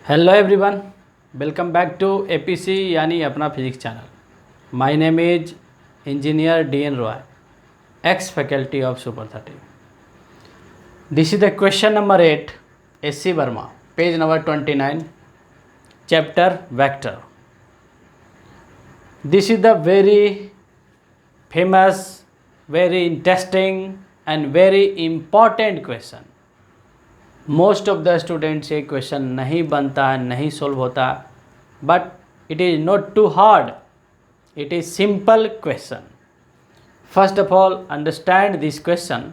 Hello everyone, welcome back to APC यानी अपना physics channel. My name is engineer D N. Roy, ex faculty of super 30। This is the question number 8, S C. Verma, page number 29, chapter vector. This is the very famous, very interesting and very important question. Most of the students ये question नहीं बनता है, नहीं solve होता, but it is not too hard, it is simple question. First of all understand this question.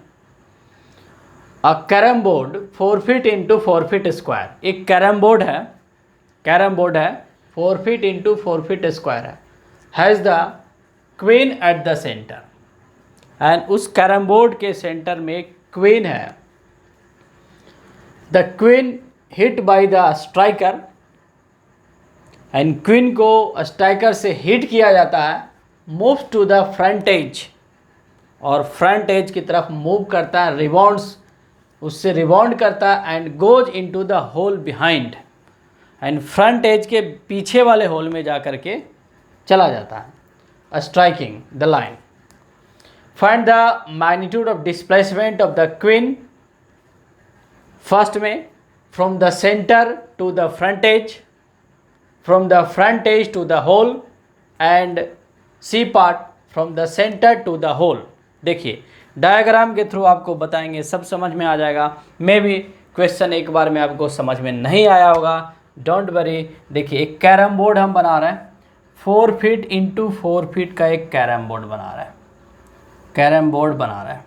A carrom board 4 feet into 4 feet square, एक carrom board है 4 feet into 4 feet square है, has the queen at the center, and उस carrom board के center में queen है। The queen hit by the striker, and queen को striker से hit किया जाता है, moves to the front edge, और फ्रंट एज की तरफ मूव करता है, रिबाउंड्स उससे रिबाउंड करता है, and goes into the hole behind, and front edge के पीछे वाले होल में जा कर के चला जाता है, striking the line. Find the magnitude of displacement of the queen, first में from the centre to the front edge, from the front edge to the hole, and C part from the centre to the hole. देखिए diagram के through आपको बताएंगे, सब समझ में आ जाएगा। मे भी क्वेश्चन एक बार में आपको समझ में नहीं आया होगा, डोंट वरी। देखिए एक कैरम बोर्ड हम बना रहे हैं, 4 फीट इंटू 4 फीट का एक कैरम बोर्ड बना रहे हैं, कैरम बोर्ड बना रहे हैं।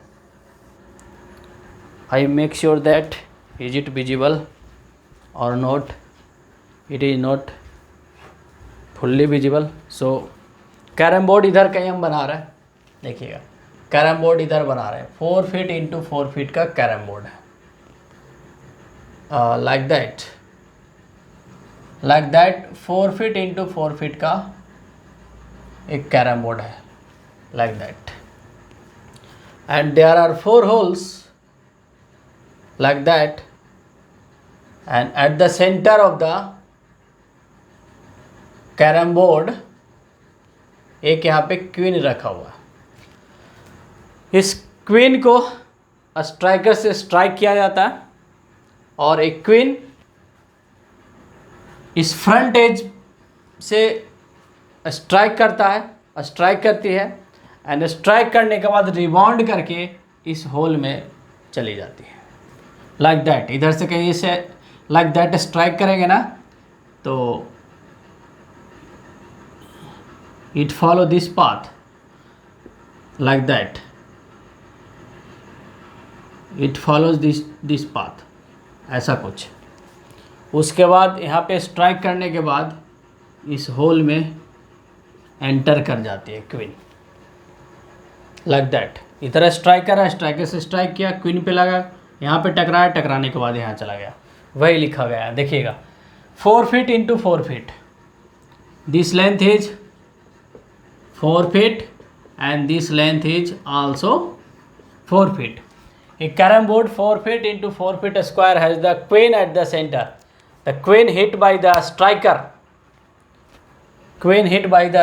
I make sure that is it visible or not, it is not fully visible। so carrom board इधर कहीं हम बना रहे हैं, देखिएगा कैरम बोर्ड इधर बना रहे हैं, 4 फीट इंटू 4 फीट का कैरम बोर्ड है, like that 4 feet into 4 feet का एक कैरम बोर्ड है, like that, and there are 4 holes like that, and at the center of the carrom board एक यहाँ पे क्वीन रखा हुआ है। इस क्वीन को स्ट्राइकर से स्ट्राइक किया जाता है, और एक क्वीन इस फ्रंट एज से स्ट्राइक करती है, एंड स्ट्राइक करने के बाद रिबाउंड करके इस होल में चली जाती है, लाइक दैट। इधर से कहीं इसे लाइक दैट स्ट्राइक करेंगे ना, तो it follow this path, like that, it follows this path, ऐसा कुछ। उसके बाद यहाँ पे स्ट्राइक करने के बाद इस होल में एंटर कर जाती है क्वीन, लाइक दैट। इधर स्ट्राइक करा, स्ट्राइकर से स्ट्राइक किया, क्वीन पे लगा, यहाँ पे टकराया, टकराने के बाद यहाँ चला गया, वही लिखा गया है। देखिएगा 4 feet into 4 feet, this length is 4 feet and this length is also 4 feet. A carrom board 4 feet into 4 feet square has the queen at the center, the queen hit by the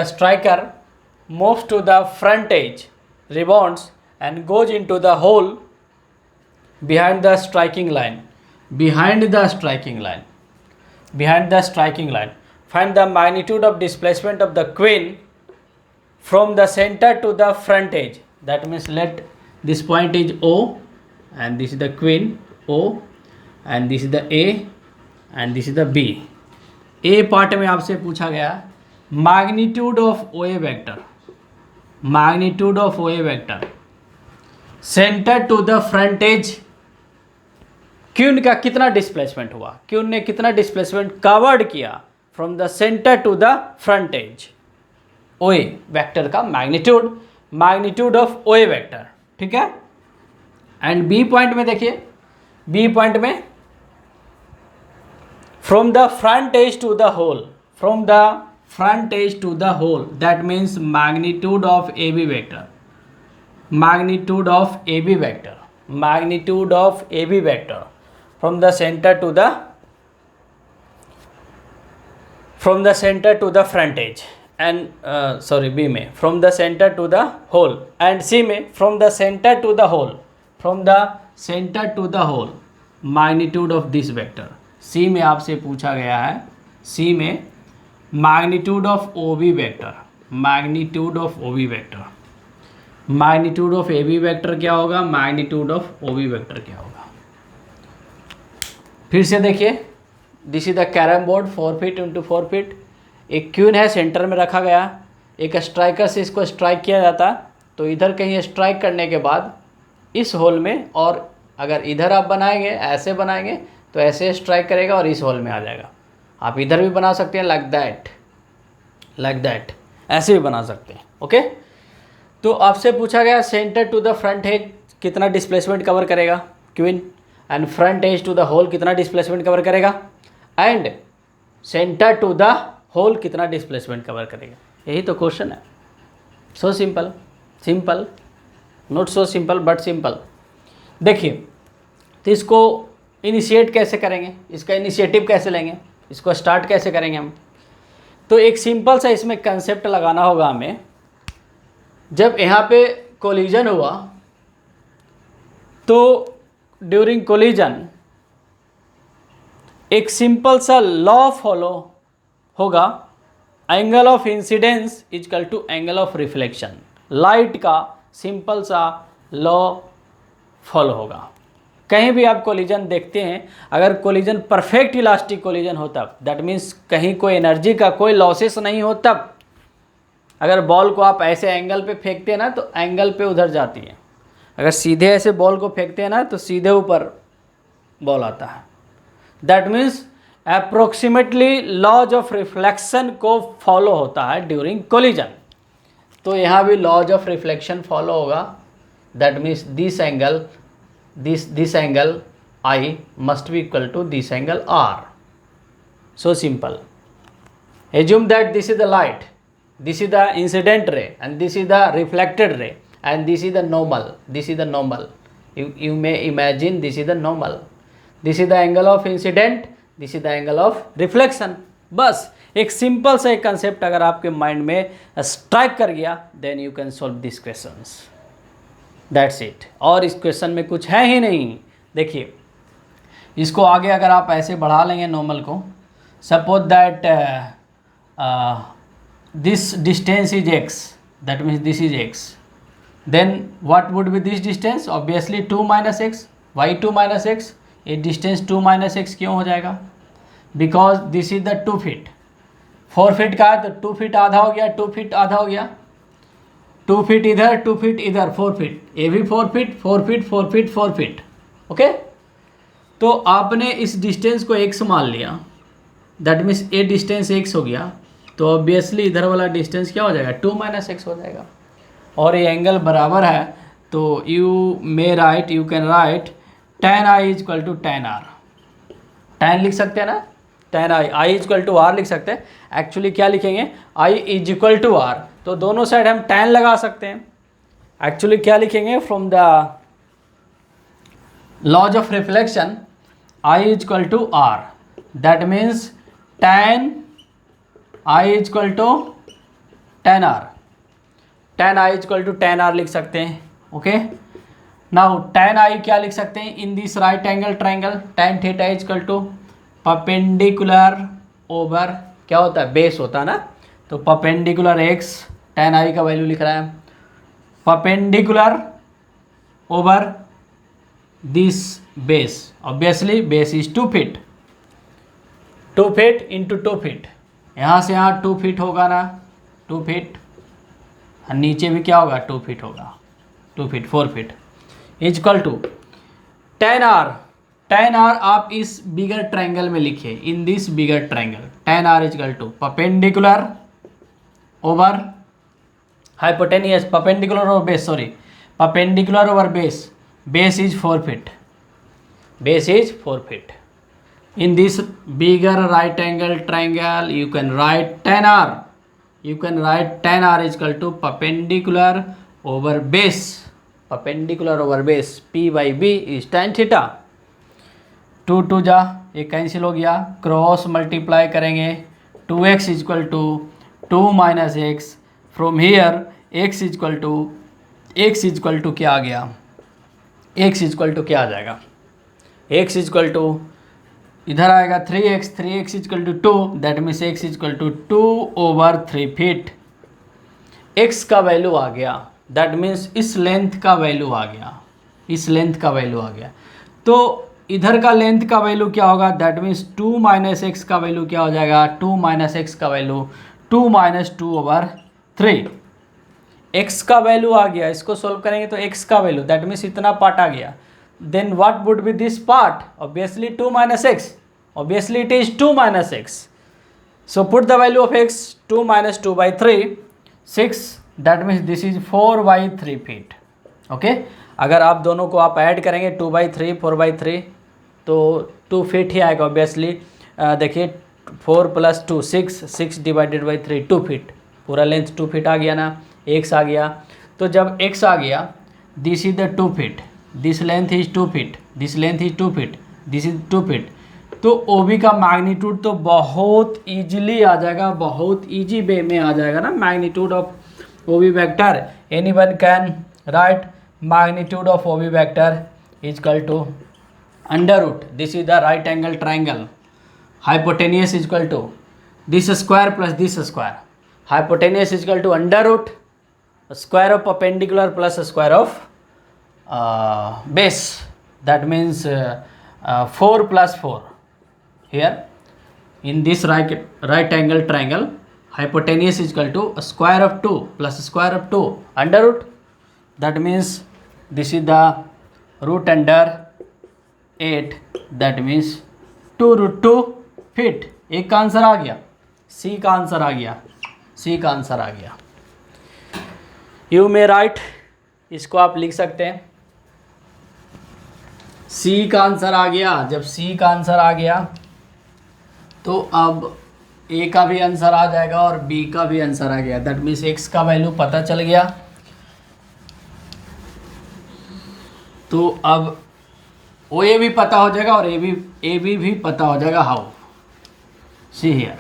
striker, moves to the front edge, rebounds and goes into the hole behind the striking line. Find the magnitude of displacement of the queen from the center to the front edge. That means let this point is O, and this is the queen O, and this is the A, and this is the B. A part में आपसे पूछा गया magnitude of OA vector, center to the front edge, queen का कितना displacement हुआ, queen ने कितना displacement covered किया from the centre to the front edge, OA vector का मैग्नीट्यूड ऑफ ओए वेक्टर, ठीक है। एंड बी पॉइंट में देखिए, बी पॉइंट में from the front edge to the hole, that means magnitude of A B vector, magnitude of AB vector from the center to the from the centre to the front edge and B में from the centre to the hole and C में from the centre to the hole, from the centre to the hole magnitude of this vector. C में आपसे पूछा गया है, C में magnitude of O B vector, magnitude of O B vector, magnitude of A B vector क्या होगा, magnitude of O B vector क्या होगा। फिर से देखिए, this is the carrom board 4 feet into 4 feet, एक क्वीन है सेंटर में रखा गया, एक स्ट्राइकर से इसको स्ट्राइक किया जाता, तो इधर कहीं स्ट्राइक करने के बाद इस होल में, और अगर इधर आप बनाएंगे ऐसे बनाएंगे तो ऐसे स्ट्राइक करेगा और इस होल में आ जाएगा। आप इधर भी बना सकते हैं लाइक दैट, लाइक दैट, ऐसे भी बना सकते हैं। ओके, तो आपसे पूछा गया center to the front edge कितना डिस्प्लेसमेंट कवर करेगा queen, and front edge to the hole कितना डिस्प्लेसमेंट कवर करेगा, and center to the hole कितना डिस्प्लेसमेंट कवर करेगा। यही तो क्वेश्चन है। So simple, simple, not so simple but simple. देखिए, तो इसको इनिशिएट कैसे करेंगे, इसका इनिशिएटिव कैसे लेंगे, इसको स्टार्ट कैसे करेंगे हम। तो एक सिंपल सा इसमें कंसेप्ट लगाना होगा हमें। जब यहाँ पे कोलिजन हुआ तो ड्यूरिंग कोलिजन एक सिंपल सा लॉ फॉलो होगा, angle of incidence equal to angle of reflection. Light का सिंपल सा लॉ फॉलो होगा। कहीं भी आप कोलिजन देखते हैं, अगर कोलिजन परफेक्ट इलास्टिक कोलिजन हो तब, दैट मीन्स कहीं कोई एनर्जी का कोई लॉसेस नहीं हो तब। अगर बॉल को आप ऐसे एंगल पे फेंकते हैं ना तो एंगल पे उधर जाती है, अगर सीधे ऐसे बॉल को फेंकते हैं ना तो सीधे ऊपर बॉल आता है। That means approximately laws of reflection को फॉलो होता है ड्यूरिंग कोलिजन। तो यहाँ भी लॉज ऑफ रिफ्लेक्शन फॉलो होगा। That means this angle, this angle I must be equal to this angle R. So simple. Assume that this is the light, this is the incident ray, and this is the reflected ray, and this is the normal. This is the normal. You may imagine this is the normal. This is the angle of incident, this is the angle of reflection. बस एक simple सा एक concept अगर आपके mind में strike कर गया, then you can solve this questions. That's it. और इस क्वेश्चन में कुछ है ही नहीं। देखिए, इसको आगे अगर आप ऐसे बढ़ा लेंगे नॉर्मल को, suppose that this distance is x, that means this is x, then what would be this distance, obviously 2 - x। Why 2 - x, ये डिस्टेंस 2 - x क्यों हो जाएगा, because this is the 2 feet, 4 feet का है तो 2 फीट आधा हो गया, 2 फीट आधा हो गया, 2 फीट इधर, 2 फीट इधर, 4 फीट, ये भी 4 feet, 4 feet, 4 feet, 4 feet. Okay, तो आपने इस डिस्टेंस को x मान लिया, दैट मीन्स ये डिस्टेंस x हो गया, तो ऑब्वियसली इधर वाला डिस्टेंस क्या हो जाएगा, 2 - x हो जाएगा। और ये एंगल बराबर है, तो you may write, you can write tan I equal to tan R। tan लिख सकते हैं ना, tan I equal to R लिख सकते हैं। एक्चुअली क्या लिखेंगे, I is equal to R, तो दोनों साइड हम tan लगा सकते हैं। एक्चुअली क्या लिखेंगे, from the laws of reflection I is equal to R, that means tan I is equal to tan R, tan I is equal to tan R लिख सकते हैं। ओके, नाउ tan I क्या लिख सकते हैं, in this right angle triangle tan theta is equal to perpendicular over क्या होता है, बेस होता है ना, तो परपेंडिकुलर x, tan I का वैल्यू लिख रहा है, perpendicular over this base, obviously base is 2 feet, 2 feet into 2 feet, यहाँ से यहाँ 2 फीट होगा ना, 2 फीट, और नीचे भी क्या होगा, 2 फीट होगा, 2 feet, 4 feet, equal to tan R। tan R आप इस बिगर ट्रायंगल में लिखिए, in this bigger triangle tan R equal to perpendicular over hypotenuse, perpendicular over base, sorry, perpendicular over base, base is 4 feet, base is 4 feet. In this bigger right angle triangle, you can write tan R. You can write tan R is equal to perpendicular over base. Perpendicular over base. P by B is tan theta. 2 2 जा, ये cancel हो गया, cross multiply करेंगे 2x equal to 2 minus X, from here x equal to क्या आ गया, x equal to क्या आ जाएगा, x इक्वल टू इधर आएगा 3x, 3x equal to 2, that means x equal to 2/3 feet. x का वैल्यू आ गया, दैट मीन्स इस लेंथ का वैल्यू आ गया, इस लेंथ का वैल्यू आ गया। तो इधर का लेंथ का वैल्यू क्या होगा, दैट मीन्स 2 माइनस एक्स का वैल्यू क्या हो जाएगा, 2 माइनस एक्स का वैल्यू 2 माइनस 2/3। एक्स का वैल्यू आ गया, इसको सोल्व करेंगे तो एक्स का वैल्यू दैट मीन्स इतना पार्ट आ गया। Then what would be this part, obviously 2 minus X, obviously it is 2 minus X. So put the value of X 2 minus 2/3 6, that means this is 4/3 feet. Okay, अगर आप दोनों को आप add करेंगे 2/3 4/3 तो 2 फीट ही आएगा ऑब्वियसली। देखिए 4 + 2 6, 6 डिवाइडेड बाई 3 2 फीट, पूरा लेंथ 2 फीट आ गया ना, x आ गया। तो जब x आ गया, this is the 2 feet, this length is 2 feet, this length is 2 feet, this is 2 feet. तो OB का मैग्नीट्यूड तो बहुत ईजिली आ जाएगा, बहुत ईजी वे में आ जाएगा ना, magnitude of OB vector. Anyone can write magnitude of OB vector is equal to under root, this is the right angle triangle, hypotenuse is equal to this square plus this square, hypotenuse is equal to under root square of perpendicular plus square of base, that means 4 plus 4. Here in this right angle triangle, hypotenuse is equal to square of 2 plus square of 2 under root, that means this is the root under 8, that means 2√2 feet. एक का answer आ गया, सी का answer आ गया, सी का answer आ गया। You may right, इसको आप लिख सकते हैं, सी का आंसर आ गया। जब सी का आंसर आ गया तो अब ए का भी आंसर आ जाएगा और बी का भी आंसर आ गया, दैट मीन्स एक्स का वैल्यू पता चल गया। तो अब OA भी पता हो जाएगा और AB भी पता हो जाएगा। हाउ, सी हियर,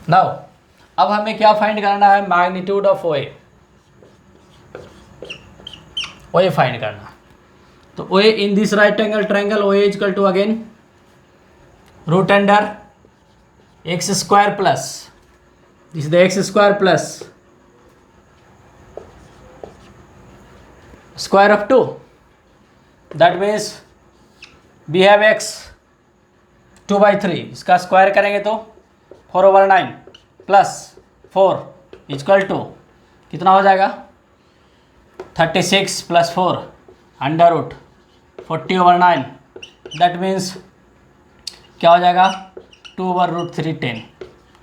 नाउ अब हमें क्या फाइंड करना है, मैग्नीट्यूड ऑफ OA फाइंड करना। तो OA in this right angle triangle, OA is equal to again root under X square plus this is the X square plus square of 2, that means we have x 2/3, इसका square करेंगे तो 4/9 plus 4 equal to कितना हो जाएगा, 36 + 4 under root 40/9, that means क्या हो जाएगा 2/√3 10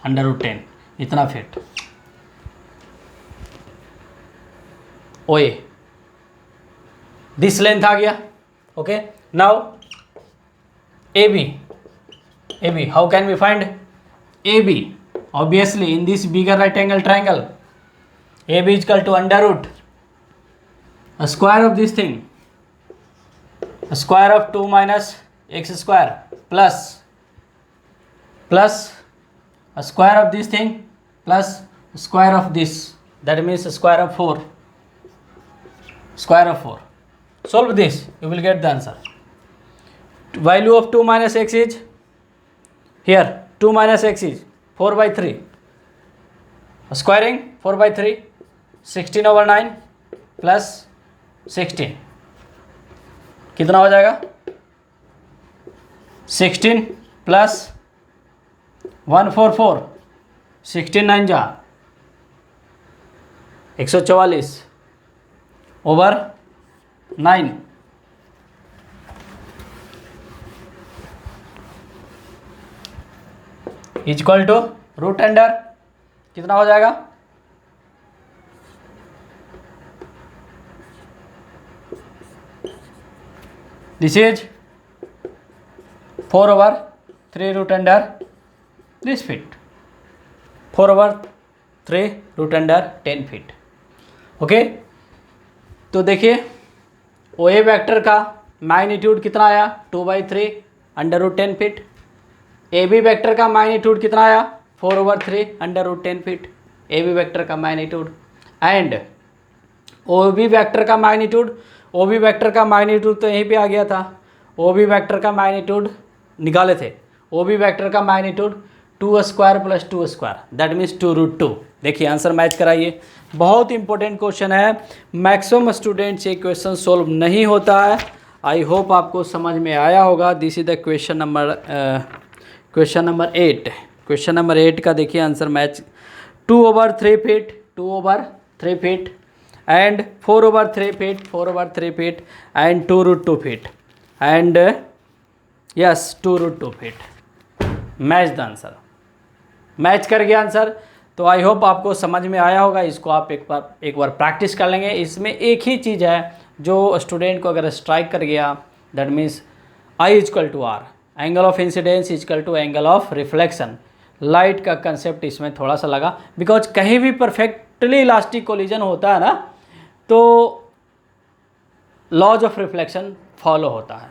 under root 10, इतना फीट। OA दिस लेंथ आ गया। Okay, now AB, how can we find AB? Obviously in this bigger right angle triangle, AB is equal to under root square of this thing, square of 2 minus X square plus square of this thing plus square of this, that means square of 4, square of 4। Solve this, you will get the answer. Value of 2 minus x is here, 2 minus x is 4/3, squaring 4/3, 16/9 plus 16 कितना हो जाएगा, 16 plus 144, 16 9 जा 144 over 9, equal to root under कितना हो जाएगा, this is 4/3 root under this feet, 4/3 root under 10 feet. Okay, तो देखिए OA vector का मैग्नीट्यूड कितना आया 2/3 √10 फीट। ए बी वेक्टर का मैग्नीट्यूड कितना आया 4/3 √10 फीट ए बी वेक्टर का magnitude. And O B vector का मैग्नीट्यूड, ओ बी वेक्टर का मैग्नीट्यूड तो यहीं पे आ गया था, ओ बी वेक्टर का मैग्नीट्यूड निकाले थे, ओ बी वेक्टर का मैग्नीट्यूड 2² + 2² दैट मीन्स 2√2। देखिए आंसर मैच कराइए, बहुत इंपॉर्टेंट क्वेश्चन है, मैक्सिमम स्टूडेंट्स ये क्वेश्चन सोल्व नहीं होता है। आई होप आपको समझ में आया होगा। This is the question number 8। Question number 8 का देखिए answer match 2/3 feet, 2/3 feet and 4/3 feet, 4/3 feet and 2√2 feet and yes 2√2 feet. Match the answer, match कर गया आंसर। तो आई होप आपको समझ में आया होगा। इसको आप एक बार प्रैक्टिस कर लेंगे। इसमें एक ही चीज़ है जो स्टूडेंट को अगर स्ट्राइक कर गया that means I = R, angle of incidence = angle of reflection. Light का कंसेप्ट इसमें थोड़ा सा लगा, बिकॉज कहीं भी परफेक्टली इलास्टिक कोलिजन होता है ना तो लॉज ऑफ रिफ्लेक्शन फॉलो होता है,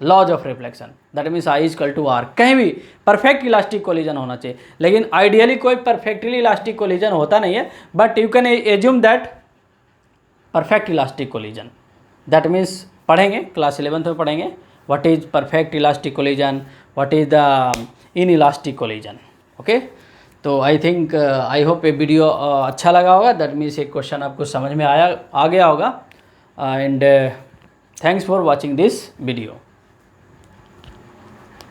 laws of reflection that means I = R। कहीं भी परफेक्ट इलास्टिक कोलिजन होना चाहिए, लेकिन आइडियली कोई परफेक्टली इलास्टिक कोलिजन होता नहीं है, but you can assume that perfect elastic collision. That means पढ़ेंगे क्लास 11th में पढ़ेंगे what is perfect elastic collision, what is the in elastic collision. Okay, तो आई थिंक आई होप ये video अच्छा लगा होगा। दैट मीन्स एक question आपको समझ में आ गया होगा। And thanks for watching this video.